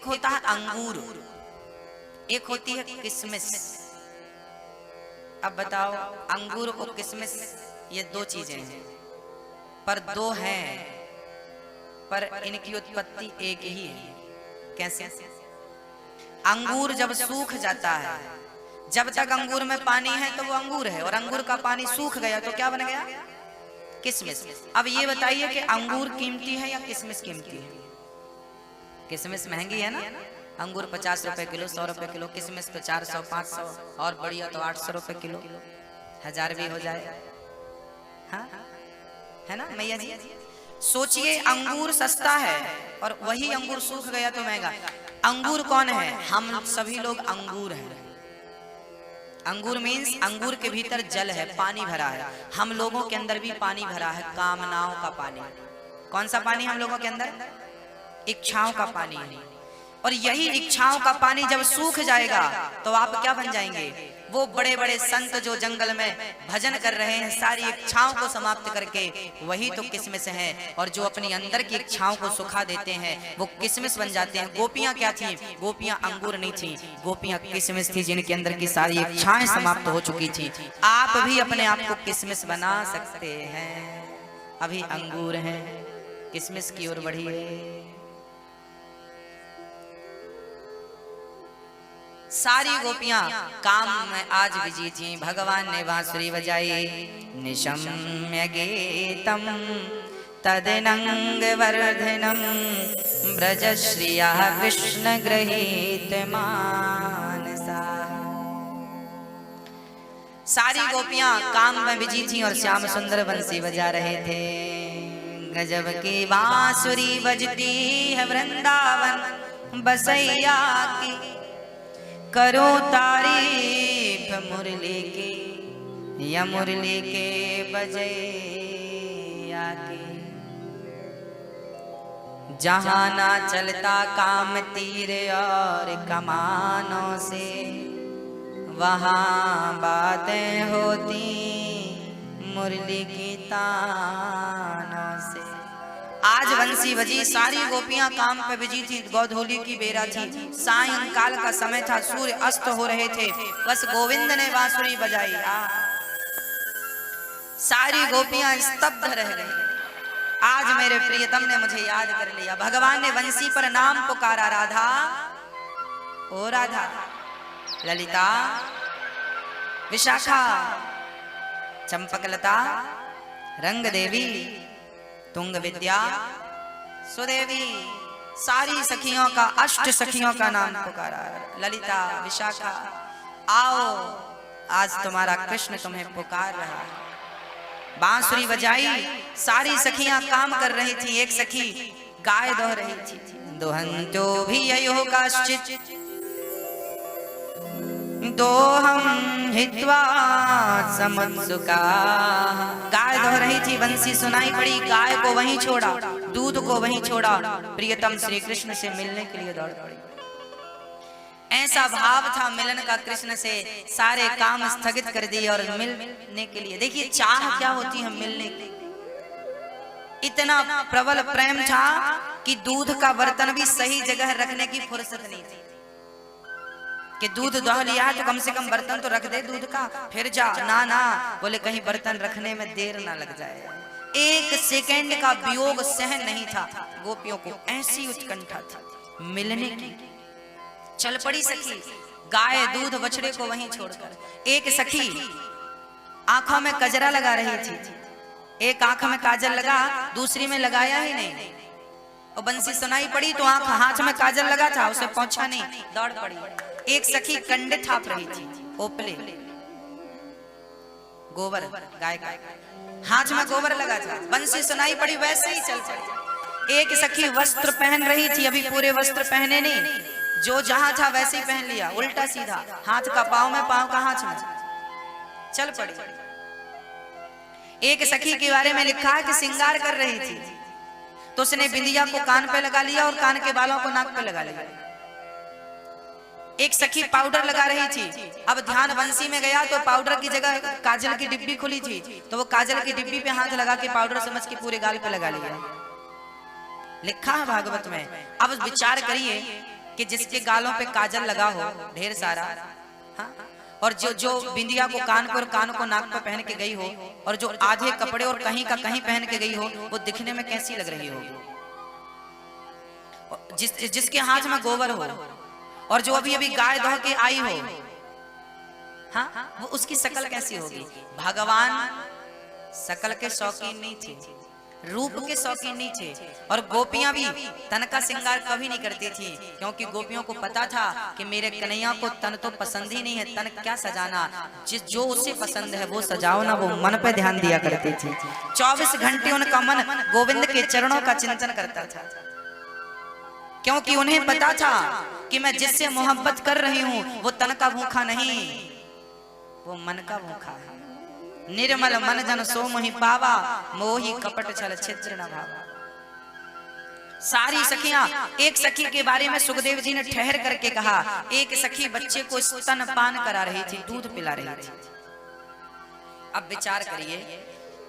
एक होता है अंगूर, एक होती है किशमिश। अब बताओ, अंगूर और किशमिश ये दो चीजें हैं, पर दो हैं, पर इनकी उत्पत्ति एक ही है। कैसे? अंगूर जब सूख जाता है, जब तक अंगूर में पानी है तो वो अंगूर है, और अंगूर का पानी सूख गया तो क्या बन गया? किशमिश। अब ये बताइए कि अंगूर कीमती है या किशमिश कीमती है? किशमिश महंगी है ना, अंगूर 50 रुपए किलो, 100 रुपए किलो, किशमिश तो 400, 500 और बढ़िया तो 800 रुपए किलो, 1000 भी हो जाए। हाँ है ना मैया जी? सोचिए, अंगूर सस्ता है और वही अंगूर सूख गया तो महंगा। अंगूर कौन है? हम सभी लोग अंगूर हैं। अंगूर मीन्स अंगूर के भीतर जल है, पानी भरा है। हम लोगों के अंदर भी पानी भरा है, कामनाओं का पानी। कौन सा पानी हम लोगों के अंदर? इच्छाओं का पानी है। और यही इच्छाओं का पानी जब सूख जाएगा तो आप क्या बन जाएंगे? वो बड़े बड़े संत जो जंगल में भजन कर रहे हैं, सारी इच्छाओं को समाप्त करके, वही तो किशमिश है। और जो अपनी अंदर की इच्छाओं को सुखा देते हैं वो किशमिश बन जाते हैं। गोपियां क्या थी? गोपियां अंगूर नहीं थी, गोपियां किशमिश थी, जिनके अंदर की सारी इच्छाएं समाप्त हो चुकी थी। आप भी अपने आप को किशमिश बना सकते हैं। अभी अंगूर हैं, किशमिश की ओर बढ़िए। सारी गोपियां काम में आज बिजी थी। भगवान ने बांसुरी बजाई, निशम्य गीतम तदनंग वर्धनम ब्रजश्रिया कृष्ण गृहीत मानसा। सारी गोपियां काम में बिजी थी और श्याम सुंदर बंसी बजा रहे थे। गजब की बांसुरी बजती है वृंदावन बसैया की, करो तारीफ मुरली की, या मुरली के बजैया की। जहाँ ना चलता काम तीर और कमानों से, वहाँ बातें होती मुरली की तानों से। आज बंसी बजी, सारी गोपियां काम पे बिजी थी। गोधूली की बेरा थी, सायंकाल का समय था, सूर्य अस्त हो रहे थे। बस गोविंद ने बांसुरी बजाई, सारी गोपियां स्तब्ध रह गई। आज मेरे प्रियतम ने मुझे याद कर लिया। भगवान ने बंसी पर नाम पुकारा, राधा ओ राधा, ललिता, विशाखा, चंपकलता, रंग देवी, तुंग विद्या, सुदेवी, सारी सखियों का, अष्ट सखियों का नाम पुकारा। ललिता, विशाखा, आओ, आज तुम्हारा कृष्ण तुम्हें पुकार रहा है। बांसुरी बजाई, सारी सखियां काम कर रही थी। एक सखी गाय दोह रही थी। दोहंतो भी ययो काश्चित् दोहम हित्वा समुत्सुका। गाय दोह रही थी, बंसी सुनाई पड़ी, गाय को वहीं छोड़ा, दूध को वहीं छोड़ा, प्रियतम श्री कृष्ण से मिलने के लिए दौड़ पड़ी। ऐसा भाव था मिलन का कृष्ण से, सारे काम स्थगित कर दिए और मिलने के लिए। देखिए चाह क्या होती है मिलने की। इतना प्रबल प्रेम था कि दूध का बर्तन भी सही जगह रखने की फुर्सत नहीं थी। कि दूध दोह लिया है तो कम से कम बर्तन तो रख दे दूध का, फिर जा। ना ना, बोले कहीं बर्तन रखने में देर ना लग जाए। एक सेकंड का वियोग सहन नहीं था गोपियों को, ऐसी उत्कंठा थी मिलने की। चल पड़ी सखी, गाय दूध बछड़े को वहीं छोड़कर। एक सखी आंखों में कजरा लगा रही थी, एक आंख में काजल लगा, दूसरी में लगाया ही नहीं। और बंसी सुनाई पड़ी तो आंख, हाथ में काजल लगा था, उसे पहुंचा नहीं, दौड़ पड़ी। एक सखी कंडे थाप रही थी, ओपले, गोबर, गाय का हाथ में गोबर लगा था। बंसी सुनाई पड़ी, वैसे ही चल पड़ी। एक सखी वस्त्र पहन रही थी, अभी पूरे वस्त्र पहने नहीं, जो जहां था वैसे ही पहन लिया, उल्टा सीधा, हाथ का पांव में, पांव का हाथ में, चल पड़ी। एक सखी के बारे में लिखा है कि श्रृंगार कर रही थी तो उसने बिंदिया को कान पे लगा लिया और कान के बालों को नाक पे लगा लिया। एक सखी पाउडर लगा रही थी, अब ध्यान बंसी में गया तो पाउडर की जगह काजल की डिब्बी खुली थी, तो वो काजल की डिब्बी पे हाथ लगा के पाउडर समझ के पूरे गाल पे लगा लिया। लिखा है भागवत में। अब विचार करिए कि जिसके गालों पे काजल लगा हो ढेर सारा, हाँ? और जो बिंदिया को कान पर, कान को नाक पर पहन के गई हो, और जो आधे कपड़े और कहीं का कहीं पहन के गई हो, वो दिखने में कैसी लग रही होगी? जिसके हाथ में गोबर हो, और जो अभी अभी गाय दौड़ के आई हो, हाँ, वो उसकी शकल कैसी होगी? भगवान शकल के शौकीन नहीं थे, रूप के शौकीन नहीं थे। और गोपियां भी तन का श्रृंगार कभी नहीं करती थी, क्योंकि गोपियों को पता था कि मेरे कन्हैया को तन तो पसंद ही नहीं है, तन क्या सजाना, जो उसे पसंद है वो सजाओ ना, वो मन पे ध्यान दिया करती थी। 24 घंटे उनका मन गोविंद के चरणों का चिंतन करता था, क्योंकि उन्हें पता था कि मैं जिससे मोहब्बत कर रही हूं वो तन का भूखा नहीं, वो मन का भूखा है। निर्मल मन जन सो मोहि पावा, मोहि कपट छल छिद्र न भावा। सारी सखियां, एक सखी के बारे में सुखदेव जी ने ठहर करके कहा, एक सखी बच्चे को स्तनपान करा रही थी, दूध पिला रही थी। अब विचार करिए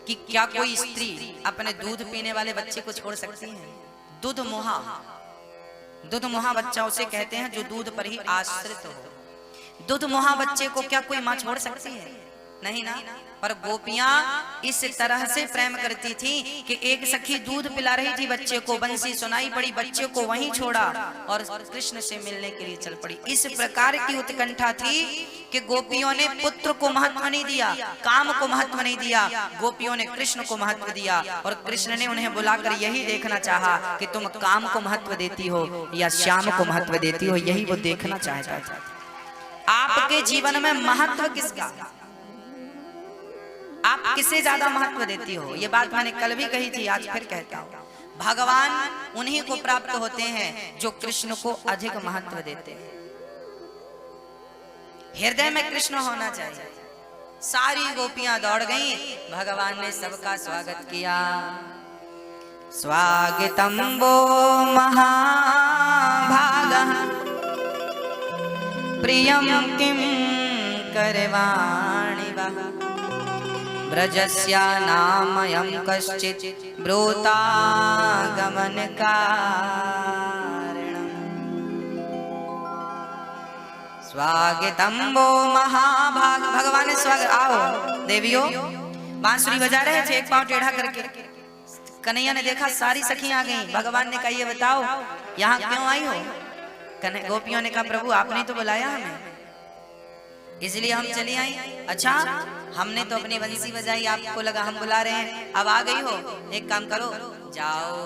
कि क्या कोई स्त्री अपने दूध पीने वाले बच्चे को छोड़ सकती है? दूध मुहा, दूध मुहा बच्चा उसे कहते हैं जो दूध पर ही आश्रित हो। दूध मुहा बच्चे को क्या कोई मां छोड़ सकती है? नहीं ना। पर गोपियां इस तरह से प्रेम करती थी कि एक सखी दूध पिला रही थी बच्चे को, बंसी सुनाई पड़ी, बच्चे को वहीं छोड़ा और कृष्ण से मिलने के लिए चल पड़ी। इस प्रकार की उत्कंठा थी कि गोपियों ने पुत्र को महत्व नहीं दिया, काम को महत्व नहीं दिया, गोपियों ने कृष्ण को महत्व दिया। और कृष्ण ने उन्हें बुलाकर यही देखना चाहा कि तुम काम को महत्व देती हो या श्याम को महत्व देती हो, यही वो देखना चाहता था। आपके जीवन में महत्व किसका? आप किसे ज्यादा महत्व देती हो? ये बात मैंने कल भी कही थी, आज फिर कहता हूं। भगवान उन्हीं को प्राप्त होते हैं जो कृष्ण को अधिक महत्व देते हैं। हृदय में कृष्ण होना चाहिए। सारी गोपियां दौड़ गईं, भगवान ने सबका स्वागत किया। स्वागतम वो महाभागः प्रियं किं करवाणि वः, ब्रजस्या नामयं कश्चित् ब्रूता गमन कारणम्। स्वागतम वो महाभाग, भगवान ने स्वागत। आओ देवियों, बांसुरी बजा रहे थे एक पांव टेढ़ा करके। कन्हैया ने देखा सारी सखियां आ गईं। भगवान ने कहा ये बताओ यहाँ क्यों आई हो? गोपियों ने कहा प्रभु आपने तो बुलाया हमें, इसलिए हम चली आई। अच्छा, हमने तो अपनी बंसी बजाई, आपको लगा हम बुला रहे हैं, अब आ गई हो, एक काम करो जाओ।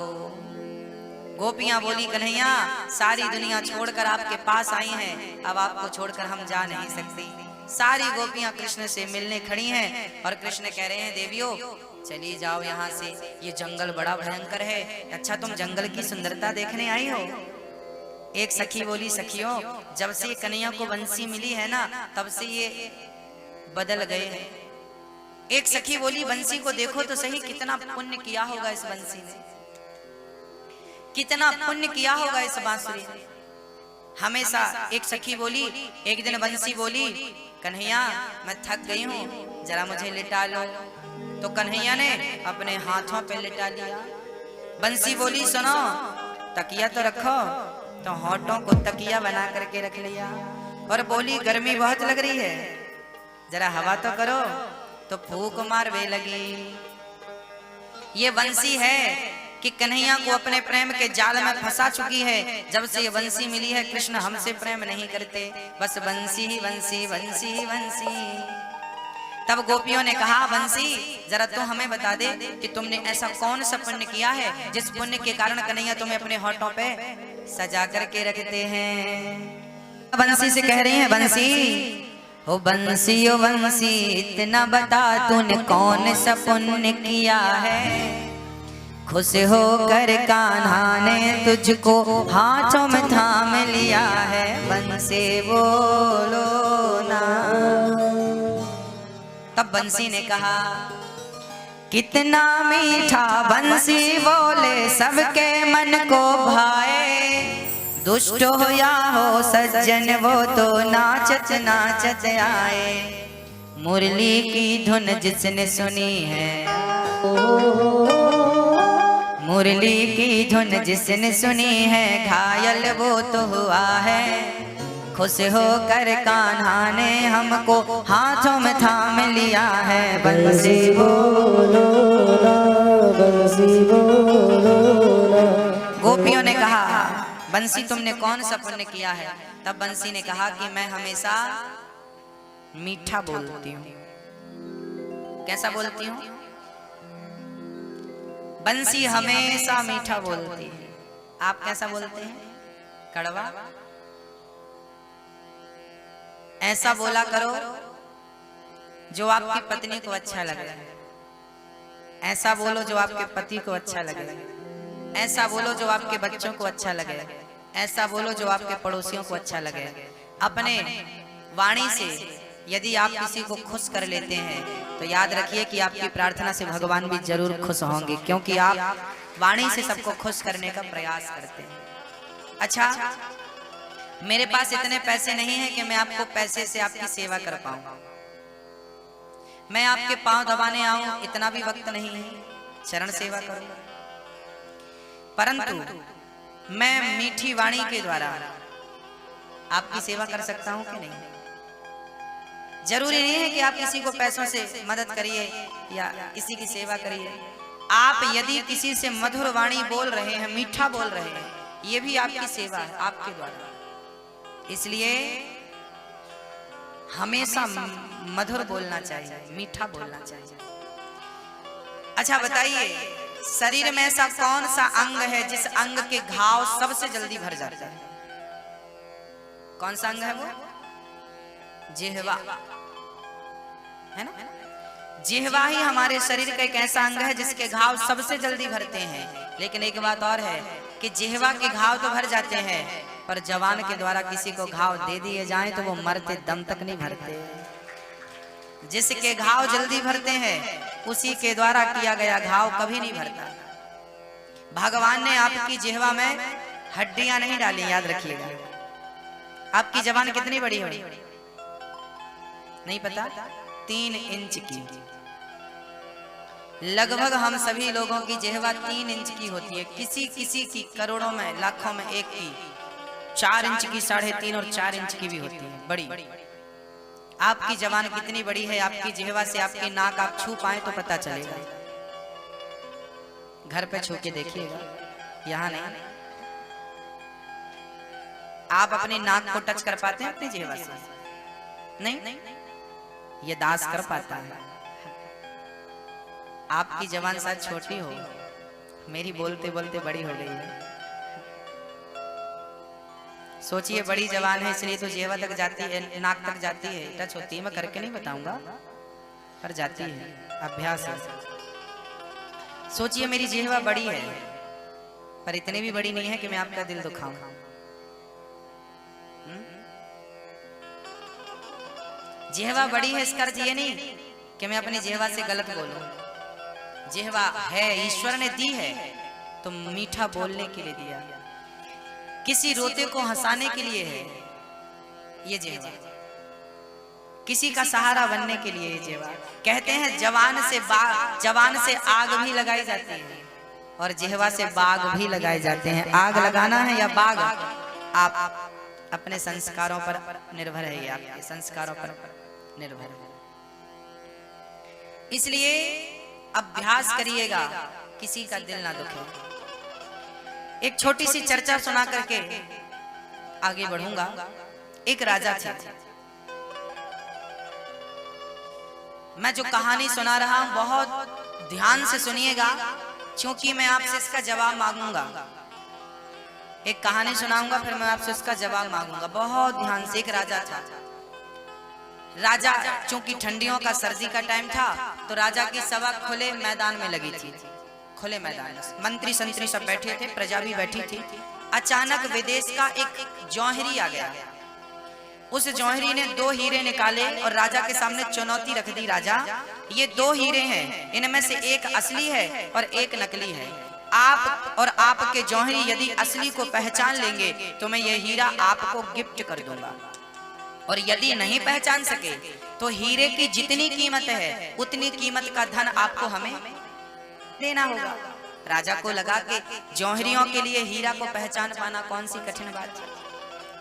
गोपियां बोली कन्हैया सारी दुनिया छोड़कर आपके पास आई हैं, अब आपको छोड़कर हम जा नहीं सकती। सारी गोपियां कृष्ण से मिलने खड़ी हैं और कृष्ण कह रहे हैं देवियों चली जाओ यहाँ से, ये जंगल बड़ा भयंकर है। अच्छा तुम जंगल की सुंदरता देखने आई हो? एक सखी बोली सखियों जब से कन्हैया को बंसी मिली है ना तब से ये बदल गए हैं। एक सखी बोली बंसी को देखो तो सही, कितना पुण्य किया होगा इस बंसी ने, कितना पुण्य किया होगा इस बांसुरी ने। हमेशा एक सखी बोली, एक दिन बंसी बोली कन्हैया मैं थक गई हूँ जरा मुझे लिटा लो, तो कन्हैया ने अपने हाथों पे लिटा लिया। बंसी बोली सुनो तकिया तो रखो, तो होठों को तकिया बना करके रख लिया और बोली गर्मी बहुत लग रही है जरा हवा तो करो, तो फूंक मारवे लगी। ये बंसी है कि कन्हैया को अपने प्रेम के जाल में फंसा चुकी है। जब से ये बंसी मिली है कृष्ण हमसे प्रेम नहीं करते, बस बंसी ही बंसी बंसी ही बंसी। तब गोपियों ने कहा बंसी जरा तू हमें बता दे कि तुमने ऐसा कौन सा पुण्य किया है जिस पुण्य के कारण कन्हैया तुम्हें अपने होठों पे सजा करके रखते हैं। बंसी से कह रही हैं बंसी ओ बंसी ओ बंसी इतना बता तूने कौन सा पुण्य किया है, खुश होकर कान्हा ने तुझको हाथों में थाम लिया है, बंसी बोलो ना। तब बंसी ने कहा कितना मीठा बंसी बोले सबके मन को भाए, दुष्ट हो या हो सज्जन वो तो नाचत नाचत आए, मुरली की धुन जिसने सुनी है मुरली की धुन जिसने सुनी है घायल वो तो हुआ है। खुश होकर कान्हा ने हमको हाथों में थाम लिया है। बंसी बोलो ना, बंसी बोलो ना। गोपियों ने कहा बंसी तुमने कौन सा पुण्य किया है? तब बंसी ने कहा कि मैं हमेशा मीठा बोलती हूँ। कैसा बोलती हूँ? बंसी हमेशा मीठा बोलती है। आप कैसा बोलते हैं? कड़वा। ऐसा बोला करो जो आपकी पत्नी को अच्छा लगे। ऐसा बोलो जो आपके पति को अच्छा लगे। ऐसा बोलो जो आपके बच्चों को अच्छा लगे। ऐसा बोलो जो आपके पड़ोसियों को अच्छा लगे। अपने वाणी से यदि आप किसी को खुश कर लेते हैं तो याद रखिए कि आपकी प्रार्थना से भगवान भी जरूर खुश होंगे, क्योंकि आप वाणी से सबको खुश करने का प्रयास करते हैं। अच्छा, मेरे पास इतने पैसे नहीं हैं कि मैं आपको पैसे से आपकी सेवा कर पाऊं। मैं आपके पांव दबाने आऊं, इतना भी वक्त नहीं है। चरण सेवा करूं, परंतु मैं मीठी वाणी के द्वारा आपकी सेवा कर सकता हूं कि नहीं? जरूरी नहीं है कि आप किसी को पैसों से मदद करिए या किसी की सेवा करिए। आप यदि किसी से मधुर वाणी बोल रहे हैं, मीठा बोल रहे हैं, ये भी आपकी सेवा है आपके द्वारा। इसलिए हमेशा मधुर बोलना चाहिए, मीठा बोलना चाहिए। अच्छा बताइए, शरीर में ऐसा कौन सा अंग है जिस अंग के घाव सबसे जल्दी भर जाता है? कौन सा अंग है वो? जिह्वा, है ना? जिह्वा ही हमारे शरीर का एक ऐसा अंग है जिसके घाव सबसे जल्दी भरते हैं। लेकिन एक बात और है कि जिह्वा के घाव तो भर जाते हैं, पर जवान के द्वारा किसी को घाव दे दिए जाएं तो वो मरते दम तक नहीं भरते। जिसके घाव जल्दी भरते हैं उसी के द्वारा किया गया घाव कभी नहीं भरता। भगवान ने आपकी जिह्वा में हड्डियां नहीं डाली, याद रखिएगा। आपकी जबान कितनी बड़ी होगी? नहीं पता? 3 इंच की। लगभग हम सभी लोगों की जिह्वा 3 इंच की होती है। किसी किसी की करोड़ों में, लाखों में एक की 4 इंच की, 3.5 और 4 इंच की भी होती है, बड़ी। आपकी जबान कितनी बड़ी है? आपकी जिह्वा से आपकी नाक आप छू पाए तो पता चलेगा। घर पे छू के देखिएगा, यहाँ नहीं। आप अपनी नाक को टच कर पाते हैं अपनी जिह्वा से? नहीं, ये दास कर पाता है। आपकी जबान शायद छोटी हो, मेरी बोलते बोलते बड़ी हो गई है। सोचिए, बड़ी जबान है इसलिए तो जिह्वा तक जाती है, नाक तक जाती है, टच होती है। मैं करके नहीं बताऊंगा, पर जाती है, अभ्यास है। सोचिए, मेरी जिह्वा बड़ी है, पर इतनी भी बड़ी नहीं है कि मैं आपका दिल दुखाऊं। जिह्वा बड़ी है इसका अर्थ ये नहीं कि मैं अपनी जिह्वा से गलत बोलूं। जिह्वा है, ईश्वर ने दी है तो मीठा बोलने के लिए दिया। किसी रोते को हंसाने के लिए है ये जिह्वा, किसी का सहारा बनने के लिए ये जिह्वा। कहते हैं जवान से आग भी लगाई जाती है और जिह्वा से बाग भी लगाए जाते हैं। आग लगाना है या बाग, आप अपने संस्कारों पर निर्भर है, आपके संस्कारों पर निर्भर है। इसलिए अभ्यास करिएगा, किसी का दिल ना दुखे। एक छोटी सी चर्चा सुना करके आगे बढ़ूंगा। एक राजा थे, मैं जो कहानी सुना रहा हूं बहुत ध्यान से सुनिएगा, क्योंकि मैं आपसे इसका जवाब मांगूंगा। एक कहानी सुनाऊंगा, फिर मैं आपसे इसका जवाब मांगूंगा। बहुत ध्यान से। एक राजा था। राजा, चूंकि ठंडियों का, सर्दी का टाइम था, तो राजा की सभा खुले मैदान में लगी थी। खुले मैदान में मंत्री संतरी सब बैठे थे, प्रजा भी बैठी थी। अचानक विदेश का एक जौहरी आ गया। उस जौहरी ने 2 हीरे निकाले और राजा के सामने चुनौती रख दी। राजा, ये 2 हीरे हैं, इनमें से एक असली है और एक नकली है। आप और आपके जौहरी यदि असली को पहचान लेंगे तो मैं ये हीरा आपको गिफ्ट कर दूंगा, और यदि नहीं पहचान सके तो हीरे की जितनी कीमत है उतनी कीमत का धन आपको हमें देना होगा। राजा को लगा कि जौहरियों के लिए हीरा को पहचान पाना कौन सी कठिन बात है।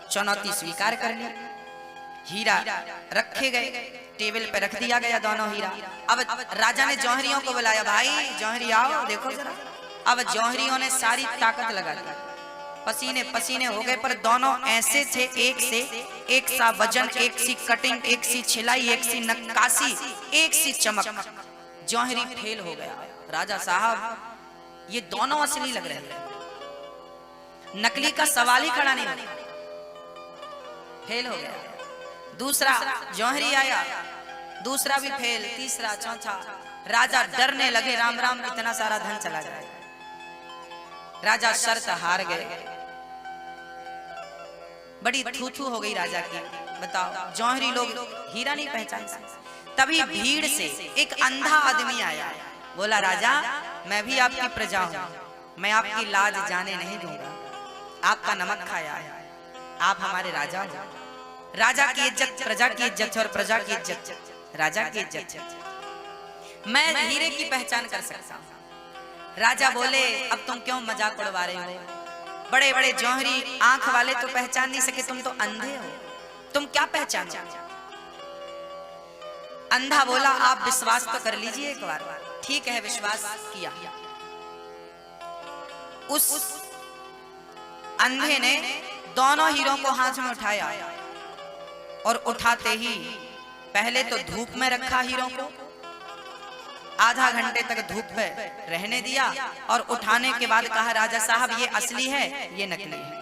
चुनौती स्वीकार कर ली। हीरा रखे गए, टेबल पे रख दिया गया दोनों हीरा। अब राजा ने जौहरियों को बुलाया, भाई जौहरी आओ देखो जरा। अब जौहरियों ने सारी ताकत लगा दी, पसीने पसीने हो गए, पर दोनों ऐसे थे एक से एक सा वजन, एक सी कटिंग, एक सी छिलाई, एक सी नक्काशी, एक सी चमक। जौहरी फेल हो गया। राजा साहब ये दोनों असली लग रहे थे, नकली का सवाल ही खड़ा नहीं होता। फेल हो गया। दूसरा जौहरी आया, दूसरा भी फेल, तीसरा, चौथा। राजा डरने लगे, राम राम इतना सारा धन चला जाए। राजा शर्त हार गए। बड़ी थू हो गई राजा की। बताओ जौहरी लोग हीरा नहीं पहचान सकते। तभी भीड़ से एक अंधा आदमी आया, बोला राजा मैं भी आपकी प्रजा हूं, मैं आपकी लाज जाने नहीं दूंगा। आपका नमक खाया है, आप हमारे राजा हो। राजा की इज्जत प्रजा की इज्जत और प्रजा की इज्जत राजा की इज्जत। मैं हीरे की पहचान कर सकता हूं। राजा बोले अब तुम क्यों मजाक उड़वा रहे हो? बड़े बड़े जौहरी आंख वाले तो पहचान नहीं सके, तुम तो अंधे हो, तुम क्या पहचानो? अंधा बोला आप विश्वास तो कर लीजिए एक बार। ठीक है, विश्वास किया। उस अंधे ने दोनों हीरों को हाथ में उठाया और उठाते ही पहले तो धूप में रखा हीरों को, आधा घंटे तक धूप में रहने दिया और उठाने के बाद कहा राजा साहब ये असली है, ये नकली है।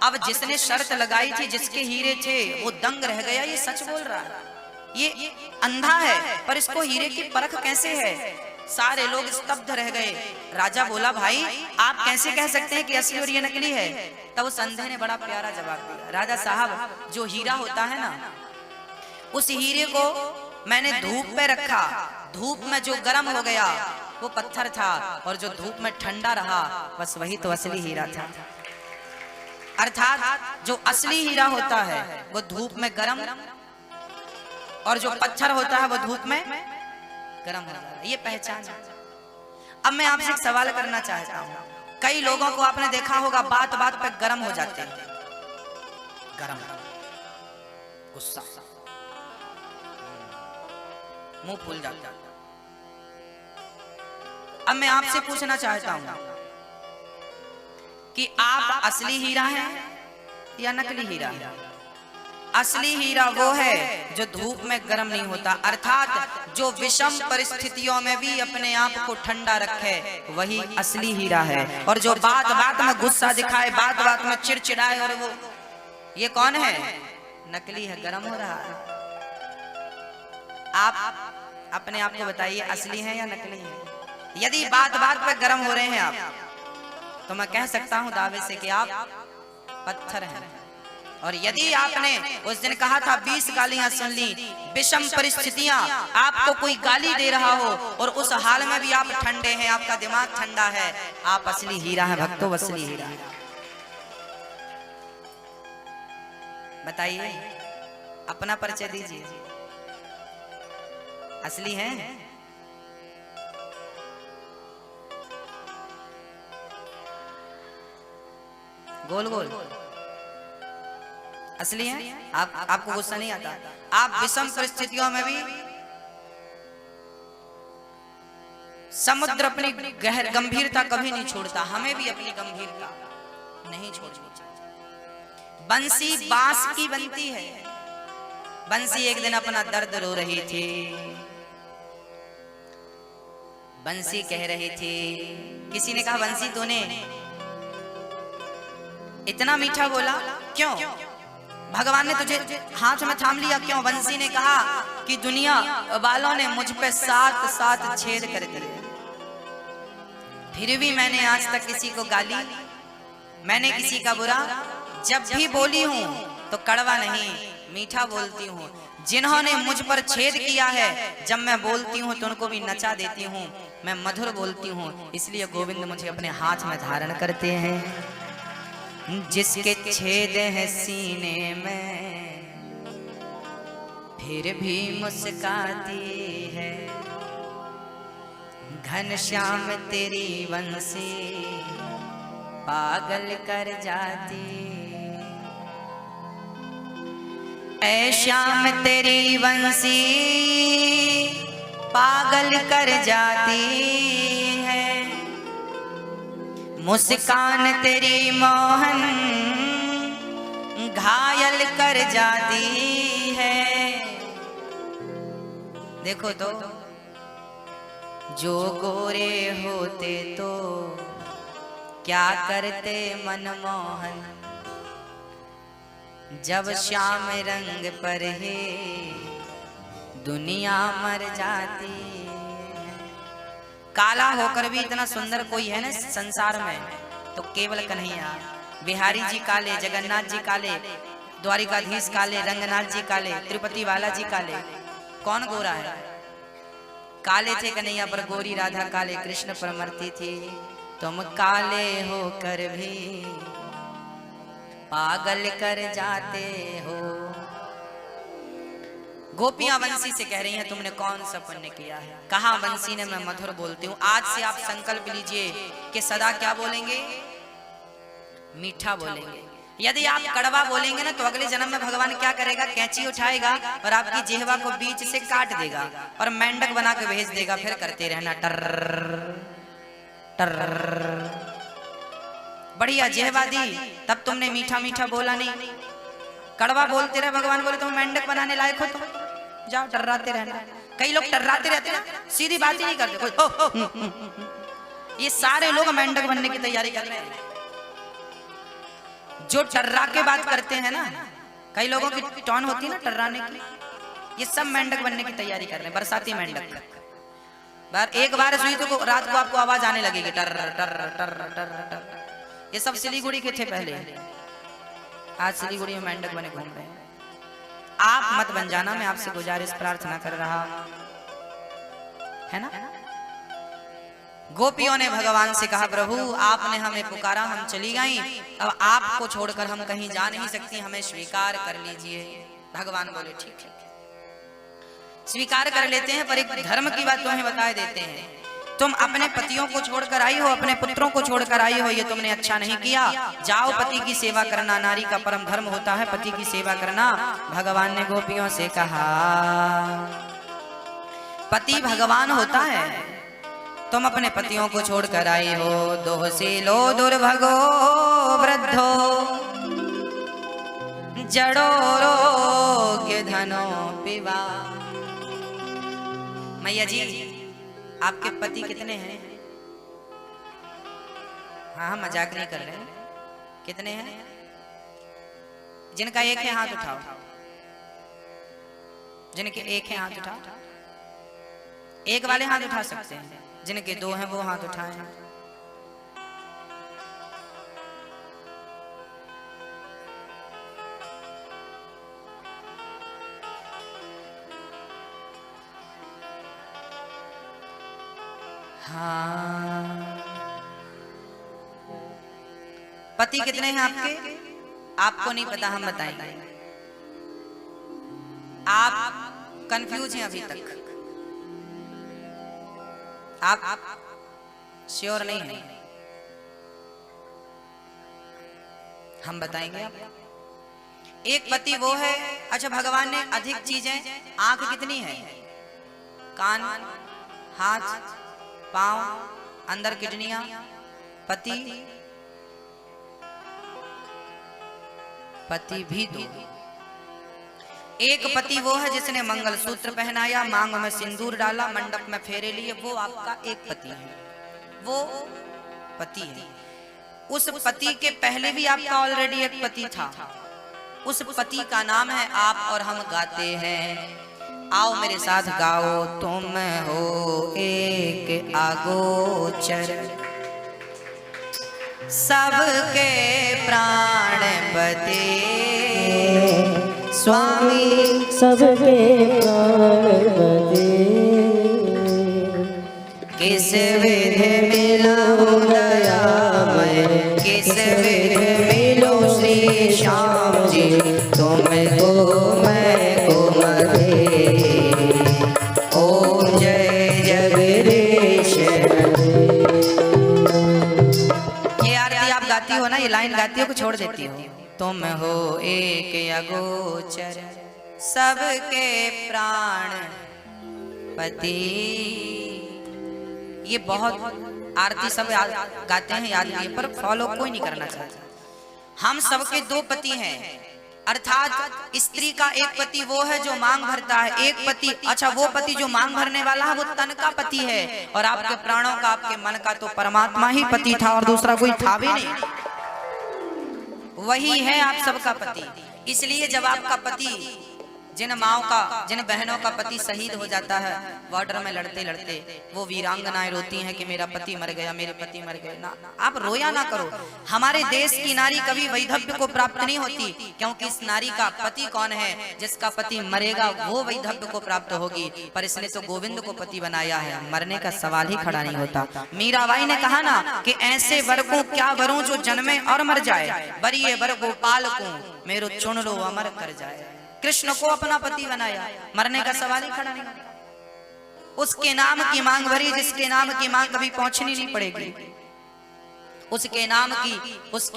अब जिसने शर्त लगाई थी, जिसके हीरे थे, वो दंग रह गया, ये सच बोल रहा है, ये अंधा है, पर इसको हीरे की परख कैसे है? सारे लोग स्तब्ध रह गए। राजा बोला भाई आप कैसे कह सकते हैं कि असली और ये नकली है? तब उस अंधे ने बड़ा प्यारा जवाब दिया, राजा साहब जो हीरा होता है ना, उस हीरे को मैंने धूप पे रखा, धूप में जो गर्म हो गया वो पत्थर था, और जो धूप में ठंडा रहा बस वही तो असली हीरा था। अर्थात जो असली हीरा होता है वो धूप में गर्म, और जो पत्थर होता है वो धूप में गर्म हो जाता है। ये पहचान है। अब मैं आपसे एक सवाल करना चाहता हूँ। कई लोगों को आपने देखा होगा बात बात पे गर्म हो जाते हैं, गर्म, गुस्सा, मुंह फूल जाता है। अब मैं आपसे पूछना चाहता हूं कि आप असली हीरा हैं या नकली हीरा है? असली हीरा वो है जो धूप में गर्म नहीं होता, अर्थात जो विषम परिस्थितियों में भी अपने आप को ठंडा रखे, वही असली हीरा है। और जो बात बात में गुस्सा दिखाए, बात बात में चिड़चिड़ाए, और वो ये कौन है? नकली है, गर्म हो रहा है। आप अपने आप को बताइए असली है या नकली है? यदि बात बात पर गर्म हो रहे हैं आप, तो मैं कह सकता हूं दावे से कि आप पत्थर हैं। और यदि आपने उस दिन कहा था 20 गालियां सुन ली, विषम परिस्थितियां, आपको कोई गाली दे रहा हो और उस हाल में भी आप ठंडे हैं, आपका दिमाग ठंडा है, आप असली हीरा है भक्तों, असली हीरा। बताइए, अपना परिचय दीजिए, असली हैं? गोल गोल असली हैं? आपको गुस्सा नहीं आता? आप विषम परिस्थितियों में भी, समुद्र अपनी गंभीरता कभी नहीं छोड़ता, हमें भी अपनी गंभीरता नहीं छोड़नी चाहिए। बंसी बांस की बनती है। बंसी एक दिन अपना दर्द रो रही थी। बंसी कह रही थी, किसी ने कहा बंसी तूने इतना मीठा बोला क्यों? भगवान ने तुझे हाथ में थाम लिया क्यों? बंसी ने कहा कि दुनिया वालों ने मुझ पे 7 छेद कर दिए, फिर भी मैंने आज तक किसी को गाली, मैंने किसी का बुरा जब भी बोली हूँ तो कड़वा नहीं, मीठा बोलती हूँ। जिन्होंने मुझ पर छेद किया है, जब मैं बोलती हूँ तो उनको भी नचा देती हूँ, मैं मधुर बोलती हूँ। इसलिए गोविंद मुझे अपने हाथ में धारण करते हैं। जिसके छेद है सीने में फिर भी मुस्काती है, घनश्याम तेरी बंसी पागल कर जाती, ऐ श्याम तेरी बंसी पागल कर जाती है, मुस्कान तेरी मोहन घायल कर जाती है। देखो तो जो गोरे होते तो क्या करते मनमोहन, जब श्याम रंग पर है दुनिया मर जाती है। काला होकर भी इतना सुंदर कोई है ना संसार में तो केवल कन्हैया। बिहारी जी काले, जगन्नाथ जी काले, द्वारिकाधीश काले, रंगनाथ जी काले, तिरुपति बालाजी काले, कौन गोरा है? काले थे कन्हैया पर गोरी राधा काले कृष्ण पर मरती थी। तुम काले होकर भी पागल कर जाते हो। गोपियां बंसी से कह रही हैं तुमने कौन सा पुण्य किया है? कहा बंसी ने मैं मधुर बोलती हूँ। आज से आप संकल्प लीजिए कि सदा क्या बोलेंगे? मीठा बोलेंगे। यदि आप कड़वा बोलेंगे ना तो अगले जन्म में भगवान क्या करेगा? कैंची उठाएगा और आपकी जिह्वा को बीच से काट देगा और मेंढक बना के भेज देगा। फिर करते रहना टर टर। बढ़िया जिह्वा दी तब तुमने मीठा मीठा बोला नहीं, कड़वा बोलते रहे। भगवान बोले तुम मेंढक बनाने लायक हो, तुम जाओ टर्राते रहना। कई लोग टर्राते रहते ना, सीधी बात ही नहीं करते। ये सारे लोग मेंढक बनने की तैयारी कर रहे हैं। जो टर्रा के बात करते हैं ना, कई लोगों की टोन होती है ना टर्राने की, ये सब मेंढक बनने की तैयारी कर रहे हैं। बरसाती मेंढक। एक बार सुई तो रात को आपको आवाज आने लगेगी टर टर टर टर टर। ये सब सिलीगुड़ी के थे पहले, आज सिलीगुड़ी में मेंढक बने घूम रहे हैं। आप मत बन जाना, मैं आपसे गुजारिश प्रार्थना कर रहा है ना। गोपियों ने भगवान से कहा प्रभु आपने हमें पुकारा, हम चली गई, अब आपको छोड़कर हम कहीं जा नहीं सकती, हमें स्वीकार कर लीजिए। भगवान बोले ठीक है, स्वीकार कर लेते हैं, पर एक धर्म की बात तुम्हें बता देते हैं। तुम अपने पतियों को छोड़कर आई हो, अपने पुत्रों को छोड़कर आई हो, ये तुमने अच्छा नहीं किया। जाओ पति की सेवा करना, नारी का परम धर्म होता है पति की सेवा करना। भगवान ने गोपियों से कहा पति भगवान होता है, तुम अपने पतियों को छोड़कर आई हो। दोहसीलो दुर्भगो वृद्धो जड़ो रोग्य धनो पिवा। मैया जी आपके पति कितने हैं? हाँ मजाक नहीं कर रहे हैं। कितने हैं? जिनका एक है हाथ उठाओ, जिनके एक है हाथ उठाओ। एक वाले हाथ उठा सकते हैं, जिनके दो हैं वो हाथ उठाएं। हाँ पति कितने हैं आपके? आपको नहीं पता, हम बताएंगे। आप कंफ्यूज हैं अभी तक, आप श्योर नहीं हैं, हम बताएंगे आप। एक पति वो है। अच्छा भगवान ने अधिक चीजें, आंख कितनी है? कान, हाथ, पांव, अंदर किडनियां। पति भी दो। एक पति वो है जिसने मंगलसूत्र पहनाया, मांग में सिंदूर डाला, मंडप में फेरे लिए, वो आपका एक पति है, वो पति है। उस पति के पहले भी आपका ऑलरेडी एक पति था, उस पति का नाम है आप और हम गाते हैं। आओ मेरे साथ गाओ। तुम हो एक अगोचर सबके प्राणपति, स्वामी सबके प्राणपति। किस विधि मिलो दयामय, किस विधि मिलो श्री श्याम जी, तुमको मैं को मदे। ओ जय जगदीश जातियों को छोड़ देती हो। तुम हो एक अगोचर सबके प्राण पति। ये बहुत आरती सब गाते हैं, याद नहीं, पर फॉलो कोई नहीं करना चाहता। हम सबके दो पति हैं, अर्थात स्त्री का एक पति वो है जो मांग भरता है, एक पति, अच्छा वो पति जो मांग भरने वाला है वो तन का पति है, और आपके प्राणों का, आपके मन का तो परमात्मा ही पति था और दूसरा कोई था भी नहीं, वही है आप सबका पति। इसलिए जब आपका पति, जिन माओ का, जिन बहनों का पति शहीद हो जाता है बॉर्डर में लड़ते लड़ते, वो वीरांगनाएं रोती हैं कि मेरा पति मर गया, मेरे पति मर गए। ना, आप रोया ना करो। हमारे देश की नारी कभी वैधव्य को प्राप्त नहीं होती, क्योंकि इस नारी का पति कौन है? जिसका पति मरेगा वो वैधव्य को प्राप्त होगी। पर इसने तो गोविंद को पति बनाया है, मरने का सवाल ही खड़ा नहीं होता। मीराबाई ने कहा ना कि ऐसे वर को क्या वरूं जो जन्मे और मर जाए, बरिए वर गोपाल को मेरो चुन लो अमर कर जाए। कृष्ण को अपना पति बनाया, मरने का सवाल ही खड़ा नहीं। उसके नाम की मांग भरी, जिसके नाम की मांग कभी पहुंचनी नहीं पड़ेगी। उसके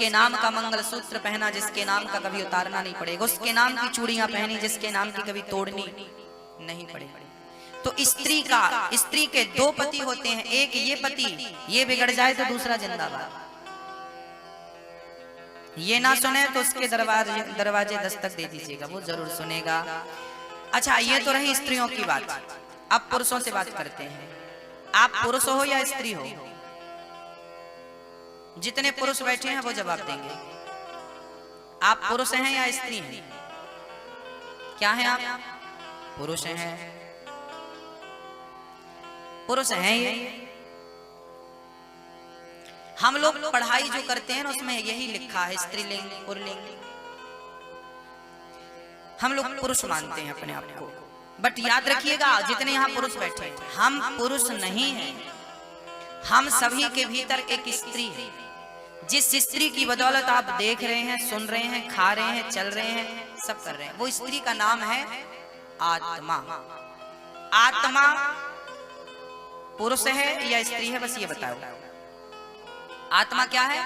नाम का मंगल सूत्र पहना, जिसके नाम का कभी उतारना नहीं पड़ेगा। उसके नाम की चूड़ियां पहनी, जिसके नाम की कभी तोड़नी नहीं पड़ेगी। तो स्त्री के दो पति होते हैं, एक ये पति, ये बिगड़ जाए तो दूसरा जिंदाबाद। ये ना सुने तो उसके दरवाजे दस्तक दे दीजिएगा, वो जरूर सुनेगा। अच्छा, ये तो रही स्त्रियों की बात। अब पुरुषों से बात करते हैं। आप पुरुष हो या स्त्री हो? जितने पुरुष बैठे हैं वो जवाब देंगे। आप पुरुष हैं या स्त्री हैं? क्या हैं आप? पुरुष हैं। पुरुष हैं ये। हम लोग पढ़ाई जो करते हैं उसमें यही लिखा है, स्त्रीलिंग पुल्लिंग। हम लोग पुरुष मानते हैं अपने आप को, बट याद रखिएगा जितने यहाँ पुरुष बैठे हैं, हम पुरुष नहीं हैं। हम सभी के भीतर एक स्त्री है। जिस स्त्री की बदौलत आप देख रहे हैं, सुन रहे हैं, खा रहे हैं, चल रहे हैं, सब कर रहे हैं, वो स्त्री का नाम है आत्मा। आत्मा पुरुष है या स्त्री है? बस ये बताओ, आत्मा क्या है?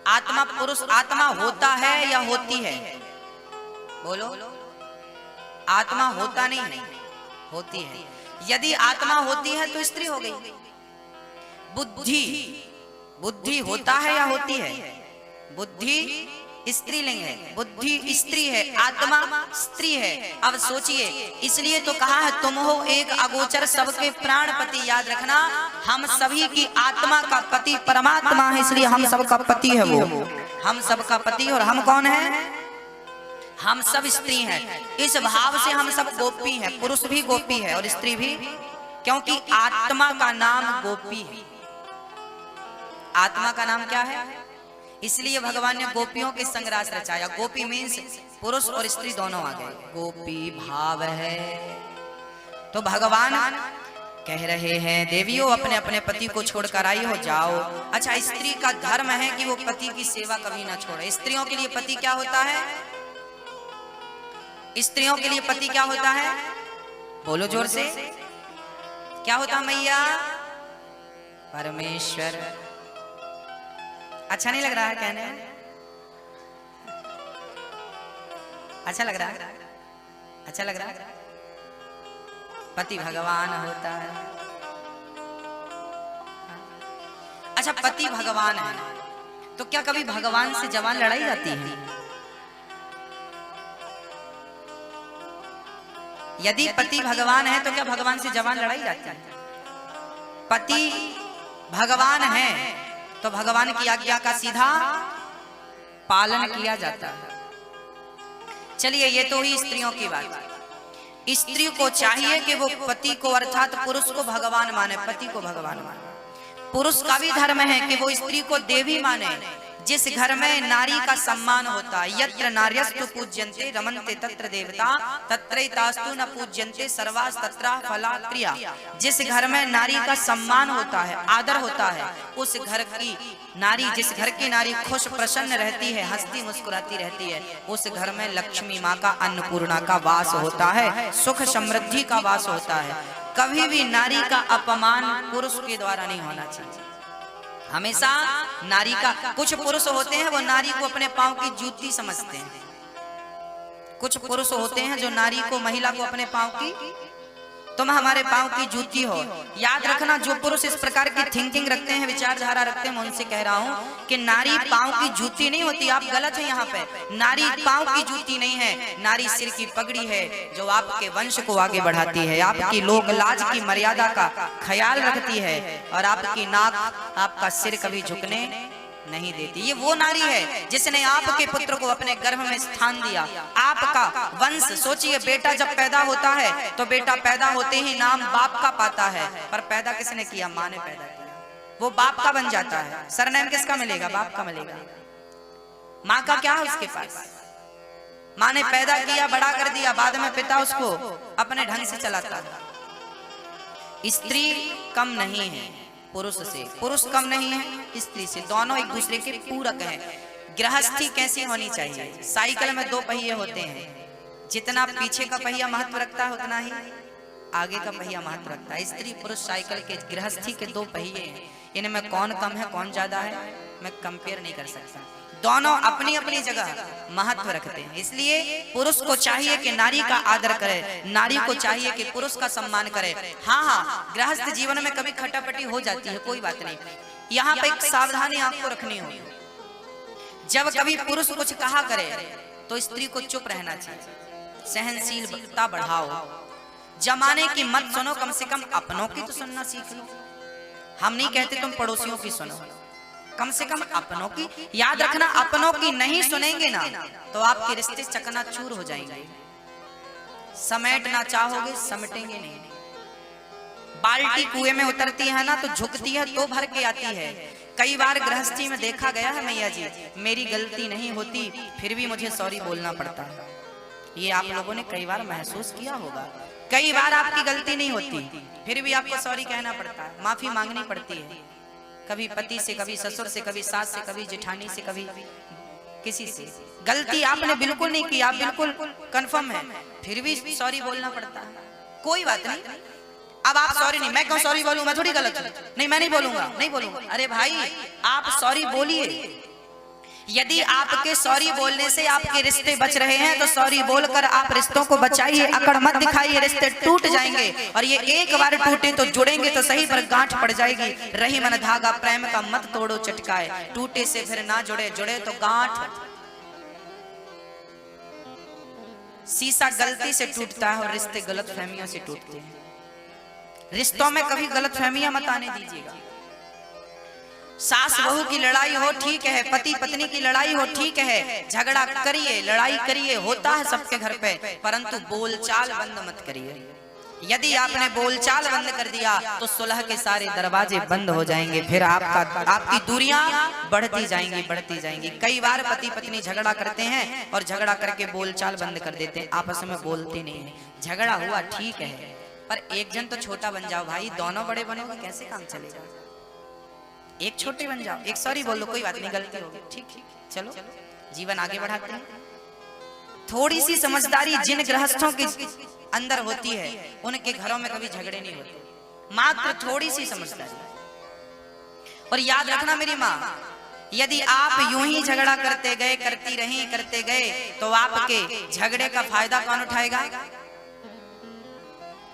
आत्मा पुरुष, आत्मा होता है या होती है? बोलो। आत्मा होता नहीं है, होती है। यदि आत्मा होती है तो स्त्री हो गई। बुद्धि होता है या होती है? बुद्धि स्त्रीलिंग है, बुद्धि स्त्री है, आत्मा स्त्री है। अब सोचिए, इसलिए तो कहा है तुम हो एक अगोचर सबके प्राणपति। याद रखना, हम सभी की आत्मा का पति परमात्मा है, इसलिए हम सबका पति है वो। हम सबका पति। और हम कौन है? हम सब स्त्री हैं। इस भाव से हम सब गोपी हैं। पुरुष भी गोपी है और स्त्री भी, क्योंकि आत्मा का नाम गोपी है। आत्मा का नाम क्या है? इसलिए भगवान ने गोपियों के संग रास रचाया। गोपी मीन्स पुरुष और स्त्री दोनों आ गए। गोपी भाव है। तो भगवान कह रहे हैं, देवियों अपने अपने पति को छोड़कर आई हो, जाओ। अच्छा, स्त्री का धर्म है कि वो पति की सेवा कभी ना छोड़े। स्त्रियों के लिए पति क्या होता है? स्त्रियों के लिए पति क्या होता है? बोलो जोर से, क्या होता मैया? परमेश्वर। अच्छा नहीं लग रहा है कहने? अच्छा लग रहा है? अच्छा लग रहा है? पति भगवान होता है। अच्छा, पति भगवान है तो क्या कभी भगवान से जवान लड़ाई जाती है? यदि पति भगवान है तो क्या भगवान से जवान लड़ाई जाती है? पति भगवान है तो भगवान की आज्ञा का सीधा पालन किया जाता है। चलिए, ये तो हुई स्त्रियों की बात। स्त्री को चाहिए कि वो पति को अर्थात पुरुष को भगवान माने, पति को भगवान माने। पुरुष का भी धर्म है कि वो स्त्री को देवी माने। जिस घर में नारी का सम्मान होता है, यत्र नार्यस्तु पूज्यन्ते रमन्ते तत्र देवता तत्रैतास्तु न पूज्यन्ते सर्वास् तत्र फला क्रिया। जिस घर में नारी का सम्मान होता है, आदर होता है, उस घर की नारी, जिस घर की नारी खुश प्रसन्न रहती है, हंसती मुस्कुराती रहती है, उस घर में लक्ष्मी माँ का, अन्नपूर्णा का वास होता है, सुख समृद्धि का वास होता है। कभी भी नारी का अपमान पुरुष के द्वारा नहीं होना चाहिए। हमेशा नारी का, कुछ पुरुष होते हैं वो नारी को अपने पांव की जूती समझते हैं, कुछ पुरुष होते हैं जो नारी को, महिला को अपने पांव की, तुम हमारे पांव की जूती हो। याद रखना, जो पुरुष इस प्रकार की थिंकिंग रखते हैं, विचारधारा रखते हैं, मैं उनसे कह रहा हूं कि नारी पांव की जूती नहीं होती, आप गलत हैं यहाँ पे। नारी पांव की जूती नहीं है, नारी सिर की पगड़ी है जो आपके वंश को आगे बढ़ाती है, आपकी लोक लाज की मर्यादा का ख्याल रखती है और आपकी नाक, आपका सिर कभी झुकने नहीं देती। ये वो नारी है जिसने आपके पुत्र को अपने गर्भ में स्थान दिया, आपका वंश। सोचिए, बेटा जब पैदा होता है तो बेटा पैदा होते ही नाम बाप का पाता है, पर पैदा किसने किया? माँ ने पैदा किया, वो बाप का बन जाता है। सरनेम किसका मिलेगा? बाप का मिलेगा। माँ का क्या है उसके पास? माँ ने पैदा किया, बड़ा कर दिया, बाद में पिता उसको अपने ढंग से चलाता है। स्त्री कम नहीं है पुरुष से, पुरुष कम नहीं है स्त्री से, दोनों एक दूसरे के पूरक हैं। गृहस्थी कैसी होनी चाहिए? साइकिल में दो पहिए होते हैं, जितना पीछे का पहिया महत्व रखता है उतना ही आगे का पहिया महत्व रखता है। स्त्री पुरुष साइकिल के, गृहस्थी के दो पहिए हैं, इनमें कौन कम है कौन ज्यादा है मैं कंपेयर नहीं कर सकता, दोनों अपनी अपनी जगह महत्व रखते हैं। इसलिए पुरुष को चाहिए कि नारी का आदर करे, नारी को चाहिए कि पुरुष का सम्मान करे। हाँ, गृहस्थ जीवन में कभी खटापटी हो जाती है, कोई बात नहीं। यहाँ पे एक सावधानी आपको रखनी होगी, जब कभी पुरुष कुछ कहा करे तो स्त्री को चुप रहना चाहिए, सहनशीलता बढ़ाओ, जमाने की मत सुनो, कम से कम अपनों की तो सुनना सीख लो। हम नहीं कहते तुम पड़ोसियों की सुनो, कम से कम अपनों की। याद रखना, अपनों की नहीं सुनेंगे ना तो आपके रिश्ते चकनाचूर हो जाएंगे। समेटना चाहोगे, समेटेंगे नहीं। बाल्टी कुएं में उतरती है ना तो झुकती है तो भर के आती है। कई बार गृहस्थी में देखा गया है मैया जी, मेरी गलती नहीं होती फिर भी मुझे सॉरी बोलना पड़ता है। ये आप लोगों ने कई बार महसूस किया होगा। कई बार आपकी गलती नहीं होती फिर भी आपको सॉरी कहना पड़ता है, माफी मांगनी पड़ती है, कभी पति से, कभी ससुर से, कभी सास से, कभी जेठानी से, कभी किसी से। गलती आपने बिल्कुल नहीं की, आप बिल्कुल कंफर्म है, फिर भी सॉरी बोलना पड़ता है। कोई बात नहीं, अब आप सॉरी नहीं, मैं क्यों सॉरी बोलूं, मैं थोड़ी गलत हूं, नहीं मैं नहीं बोलूंगा, नहीं बोलूंगा। अरे भाई, आप सॉरी बोलिए। यदि आपके सॉरी बोलने से आपके रिश्ते बच रहे हैं तो सॉरी बोलकर आप रिश्तों को बचाइए, अकड़ मत दिखाइए, रिश्ते टूट जाएंगे। और ये एक बार टूटे तो जुड़ेंगे तो सही पर गांठ पड़ जाएगी। रही मन धागा प्रेम का मत तोड़ो चटकाए, टूटे से फिर ना जुड़े, जुड़े तो गांठ। शीशा गलती से टूटता है और रिश्ते गलत फहमियों से टूटते हैं। रिश्तों में कभी गलत फहमियां मत आने दीजिएगा। सास बहू की लड़ाई हो ठीक है, पति पत्नी की लड़ाई हो ठीक है, झगड़ा करिए, लड़ाई करिए, होता है सबके घर पे, परंतु बोलचाल बंद मत करिए। यदि आपने बोलचाल बंद कर दिया तो सुलह के सारे दरवाजे बंद हो जाएंगे, फिर आपकी दूरियां बढ़ती जाएंगी, बढ़ती जाएंगी। कई बार पति पत्नी झगड़ा करते हैं और झगड़ा करके बोलचाल बंद कर देते हैं, आपस में बोलते नहीं है। झगड़ा हुआ ठीक है, पर एक जन तो छोटा बन जाओ भाई, दोनों बड़े बनोगे कैसे काम चलेगा? एक छोटे बन जाओ, एक सॉरी बोल दो, कोई बात नहीं, गलती होगी, ठीक, चलो जीवन आगे बढ़ाते हैं। थोड़ी सी समझदारी जिन गृहस्थों के अंदर होती है उनके घरों में कभी झगड़े नहीं होते, मात्र थोड़ी सी समझदारी। और याद रखना मेरी माँ, यदि आप यूं ही झगड़ा करते गए, करती रही, करते गए तो आपके झगड़े का फायदा कौन उठाएगा?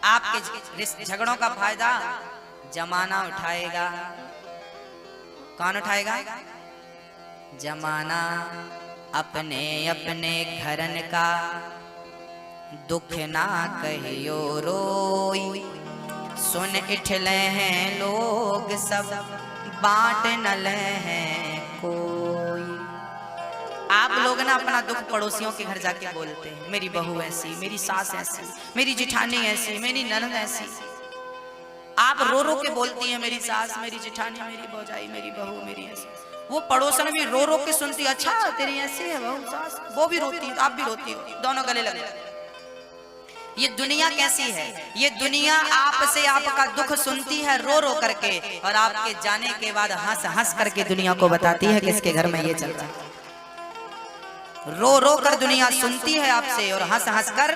आपके झगड़ों का फायदा जमाना उठाएगा। कौन उठाएगा? जमाना। अपने अपने घरन का दुख ना कहियो रोई, सुन इठले हैं लोग सब बांट न ले हैं कोई। आप लोग ना अपना दुख पड़ोसियों के घर जाके बोलते हैं, मेरी बहू ऐसी, मेरी सास ऐसी, मेरी जिठानी ऐसी, मेरी ननद ऐसी। आप रो रो के बोलती हैं, मेरी सास, मेरी जिठानी, मेरी भौजाई, मेरी बहू, मेरी ऐसी। वो पड़ोसन भी रो रो के सुनती, अच्छा तेरी ऐसी है बहू सास, वो भी रोती है, आप भी रोती हो, दोनों गले लगे। ये दुनिया कैसी है? ये दुनिया आपसे आपका दुख सुनती है रो रो करके, और आपके जाने के बाद हंस हंस करके दुनिया को बताती है किसके घर में ये चल रहा है। रो रो कर दुनिया सुनती है आपसे और हंस हंस कर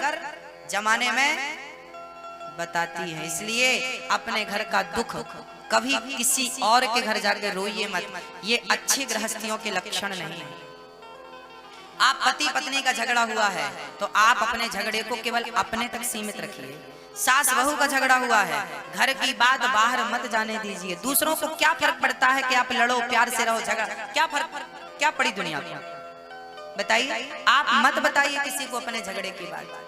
जमाने में बताती है। इसलिए अपने घर का दुख कभी किसी और के घर जाकर रोइए मत, ये अच्छी गृहस्थियों के लक्षण नहीं है। आप पति पत्नी का झगड़ा हुआ है तो आप अपने झगड़े को केवल अपने तक सीमित रखिए। सास बहू का झगड़ा हुआ है, घर की बात बाहर मत जाने दीजिए। दूसरों को क्या फर्क पड़ता है कि आप लड़ो, प्यार से रहो, झगड़ा क्या फर्क, क्या पड़ी दुनिया में, बताइए। आप मत बताइए किसी को अपने झगड़े की बात।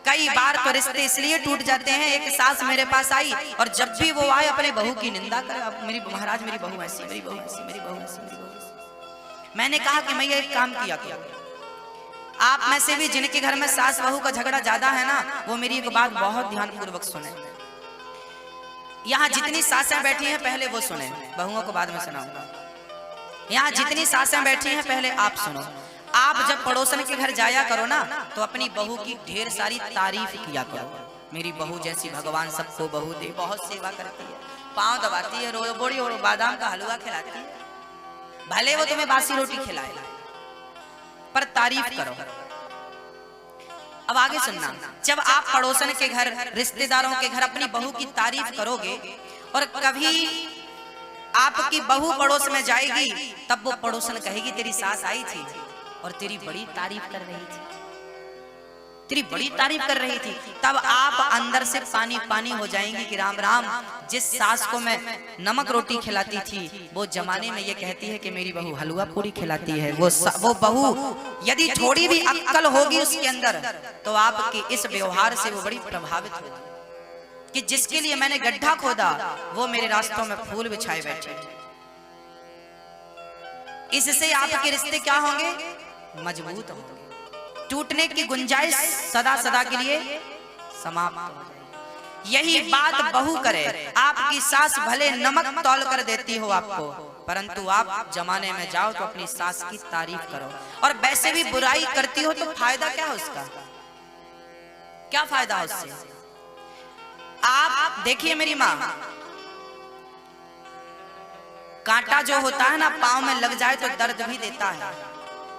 कई बार तो रिश्ते इसलिए टूट जाते हैं, एक सास मेरे पास आई और जब भी वो आए अपने बहू की निंदा करे, मेरी महाराज मेरी बहू ऐसी, मेरी बहू ऐसी, मेरी बहू ऐसी, मेरी बहू ऐसी। मैंने कहा कि मैं ये एक काम किया, आप में से भी जिनके घर में सास बहू का झगड़ा ज्यादा है ना, वो मेरी एक बात बहुत ध्यानपूर्वक सुने। यहाँ जितनी सासें बैठी हैं पहले वो सुने, बहुओं को बाद में सुनाऊंगा। यहाँ जितनी सासें बैठी हैं पहले आप सुनो। आप जब पड़ोसन के घर जाया करो ना तो अपनी बहू की ढेर सारी तारीफ किया करो। मेरी बहू जैसी भगवान सबको बहू दे, बहुत सेवा करती है, पाँव दबाती है, रोज बोड़ी और बादाम का हलवा खिलाती है, भले वो तुम्हें बासी रोटी खिलाए, पर तारीफ करो। अब आगे सुनना, जब आप पड़ोसन के घर, रिश्तेदारों के घर अपनी बहू की तारीफ करोगे और कभी आपकी बहू पड़ोस में जाएगी, तब वो पड़ोसन कहेगी तेरी सास आई थी और तेरी बड़ी तारीफ कर रही थी, तेरी बड़ी तारीफ कर रही थी। तब आप अंदर से पानी पानी हो जाएंगी कि राम राम, जिस सास को मैं नमक रोटी खिलाती थी वो जमाने में ये कहती है कि मेरी बहू हलवा पूरी खिलाती है। वो बहू यदि थोड़ी भी अक्ल होगी उसके अंदर तो आपके इस व्यवहार से वो बड़ी प्रभावित होगी कि जिसके लिए मैंने गड्ढा खोदा वो मेरे रास्तों में फूल बिछाए बैठे। इससे आपके रिश्ते क्या होंगे, मजबूत होंगे, टूटने की गुंजाइश सदा सदा के लिए समाप्त हो जाएगी। यही बात बहू करे, आपकी सास भले नमक तौल कर देती हो आपको, परंतु आप जमाने में जाओ तो अपनी सास की तारीफ करो। और वैसे भी बुराई करती हो तो फायदा क्या है उसका, क्या फायदा है उससे। आप देखिए मेरी माँ, कांटा जो होता है ना पांव में लग जाए तो दर्द भी देता है,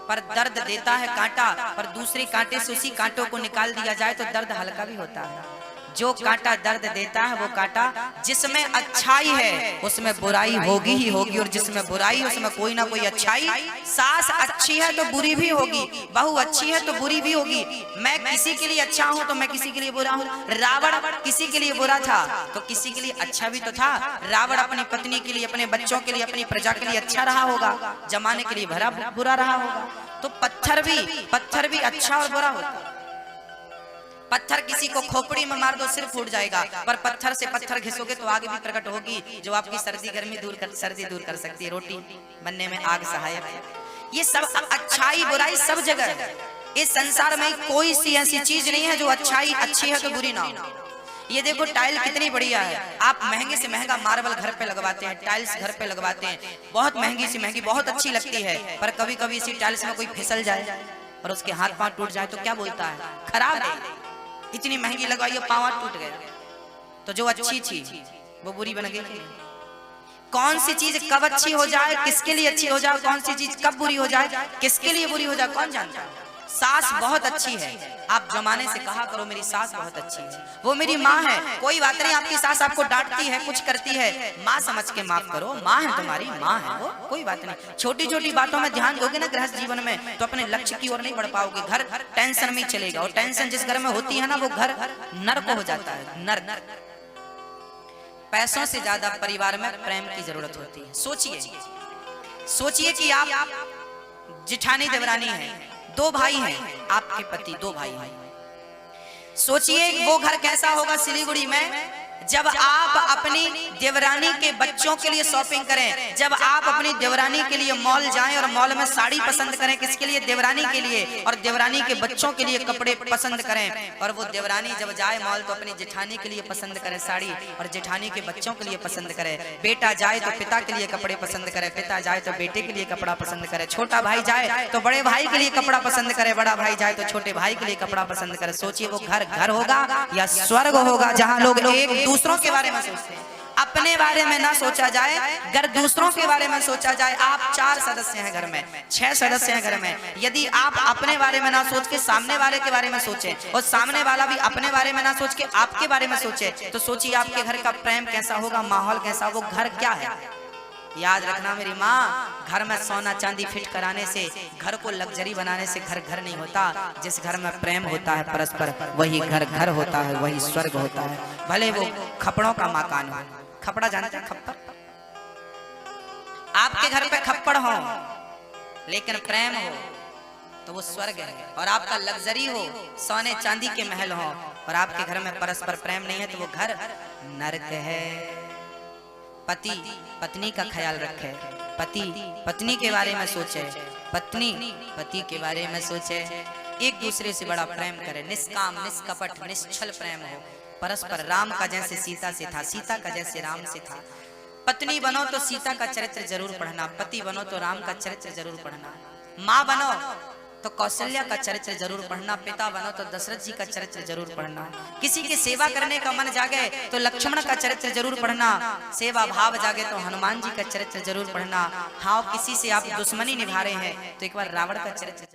पर दर्द देता है कांटा, पर दूसरे कांटे से उसी कांटों को निकाल दिया जाए तो दर्द हल्का भी होता है। जो कांटा दर्द देता है वो कांटा, जिसमें अच्छाई है उसमें बुराई होगी ही होगी, और जिसमें बुराई है उसमें कोई ना कोई अच्छाई। सास अच्छी है तो बुरी भी होगी, बहू अच्छी है तो बुरी भी होगी। मैं किसी के लिए अच्छा हूँ तो मैं किसी के लिए बुरा हूँ। रावण किसी के लिए बुरा था तो किसी के लिए अच्छा भी तो था। रावण अपनी पत्नी के लिए, अपने बच्चों के लिए, अपनी प्रजा के लिए अच्छा रहा होगा, जमाने के लिए भरा बुरा रहा होगा। तो पत्थर भी अच्छा और बुरा होता। पत्थर किसी को खोपड़ी में मार दो सिर फूट जाएगा, पर पत्थर से पत्थर घिसोगे तो आग भी प्रकट होगी, जो आपकी सर्दी दूर कर सकती है, रोटी बनने में आग सहायक है। ये सब अच्छाई बुराई सब जगह है। इस संसार में कोई सी ऐसी चीज नहीं है जो अच्छाई अच्छी है तो बुरी ना हो। ये देखो टाइल कितनी बढ़िया है, आप महंगे से महंगा मार्बल घर पे लगवाते हैं, टाइल्स घर पे लगवाते हैं, बहुत महंगी से महंगी, बहुत अच्छी लगती है, पर कभी कभी इसी टाइल्स में कोई फिसल जाए और उसके हाथ पांव टूट जाए तो क्या बोलता है, खराब है, इतनी महंगी लगवाई पांव टूट गया। तो जो अच्छी थी वो बुरी बन गई। कौन सी चीज कब अच्छी हो जाए, किसके लिए अच्छी हो जाए, कौन सी चीज कब बुरी हो जाए, किसके लिए बुरी हो जाए, कौन जानता है। सास बहुत अच्छी है, आप जमाने से कहा करो मेरी सास बहुत अच्छी है, वो मेरी माँ है। कोई बात नहीं, आपकी सास आपको डांटती है, कुछ करती है, माँ समझ के माफ करो, माँ है तुम्हारी, माँ है वो, कोई बात नहीं। छोटी छोटी बातों में ध्यान दोगे ना गृहस्थ जीवन में तो अपने लक्ष्य की ओर नहीं बढ़ पाओगे, घर टेंशन में चलेगा। और टेंशन जिस घर में होती है ना वो घर नर्क हो जाता है, नर्क। पैसों से ज्यादा परिवार में प्रेम की जरूरत होती है। सोचिए कि आप जिठानी देवरानी है, दो भाई हैं, आपके पति दो भाई हैं। सोचिए वो घर कैसा होगा सिलीगुड़ी में जब आप अपनी देवरानी के बच्चों के लिए शॉपिंग करें, जब आप अपनी देवरानी के लिए मॉल जाएं और मॉल में साड़ी पसंद करें, किसके लिए, देवरानी के लिए, और देवरानी के बच्चों के लिए कपड़े पसंद करें। और वो देवरानी जब जाए मॉल तो अपनी जेठानी के लिए पसंद करे साड़ी, और जेठानी के बच्चों के लिए पसंद करे। बेटा जाए तो पिता के लिए कपड़े पसंद करे, पिता जाए तो बेटे के लिए कपड़ा पसंद करे, छोटा भाई जाए तो बड़े भाई के लिए कपड़ा पसंद करे, बड़ा भाई जाए तो छोटे भाई के लिए कपड़ा पसंद करे। सोचिए वो घर घर होगा या स्वर्ग होगा जहाँ लोग एक दूसरों के बारे में सोचते हैं। अपने बारे में ना सोचा जाए, अगर दूसरों के बारे में सोचा जाए। आप 4 सदस्य हैं घर में, 6 सदस्य हैं घर में, यदि आप अपने बारे में ना सोच के सामने वाले के बारे में सोचे और सामने वाला भी अपने बारे में ना सोच के आपके बारे में सोचे, तो सोचिए आपके घर का प्रेम कैसा होगा, माहौल कैसा, वो घर क्या है। याद रखना मेरी माँ, घर में सोना चांदी फिट कराने से, घर को लग्जरी बनाने से घर घर नहीं होता। जिस घर में प्रेम होता है परस्पर, वही घर घर होता है, वही स्वर्ग होता है। भले वो खपड़ों का मकान हो। खपड़ा जानते हैं? खप्पड़। आपके घर पे खप्पड़ हो लेकिन प्रेम हो तो वो स्वर्ग है। और आपका लग्जरी हो, सोने चांदी के महल हो, और आपके घर में परस्पर प्रेम नहीं है, तो वो घर नरक है। पति पत्नी का ख्याल रखे, पति पत्नी के बारे में सोचे, पत्नी पति के बारे में सोचे, एक दूसरे से बड़ा प्रेम करे, निष्काम निष्कपट निश्चल प्रेम हो परस्पर। राम का जैसे सीता से था, सीता का जैसे राम से था। पत्नी बनो तो सीता का चरित्र जरूर पढ़ना, पति बनो तो राम का चरित्र जरूर पढ़ना, माँ बनो तो कौशल्या का चरित्र जरूर पढ़ना, पिता बनो तो दशरथ जी का चरित्र जरूर पढ़ना। किसी की सेवा करने का मन जागे तो लक्ष्मण का चरित्र जरूर पढ़ना, सेवा भाव जागे तो हनुमान जी का चरित्र जरूर पढ़ना। हाँ, किसी से आप दुश्मनी निभा रहे हैं तो एक बार रावण का चरित्र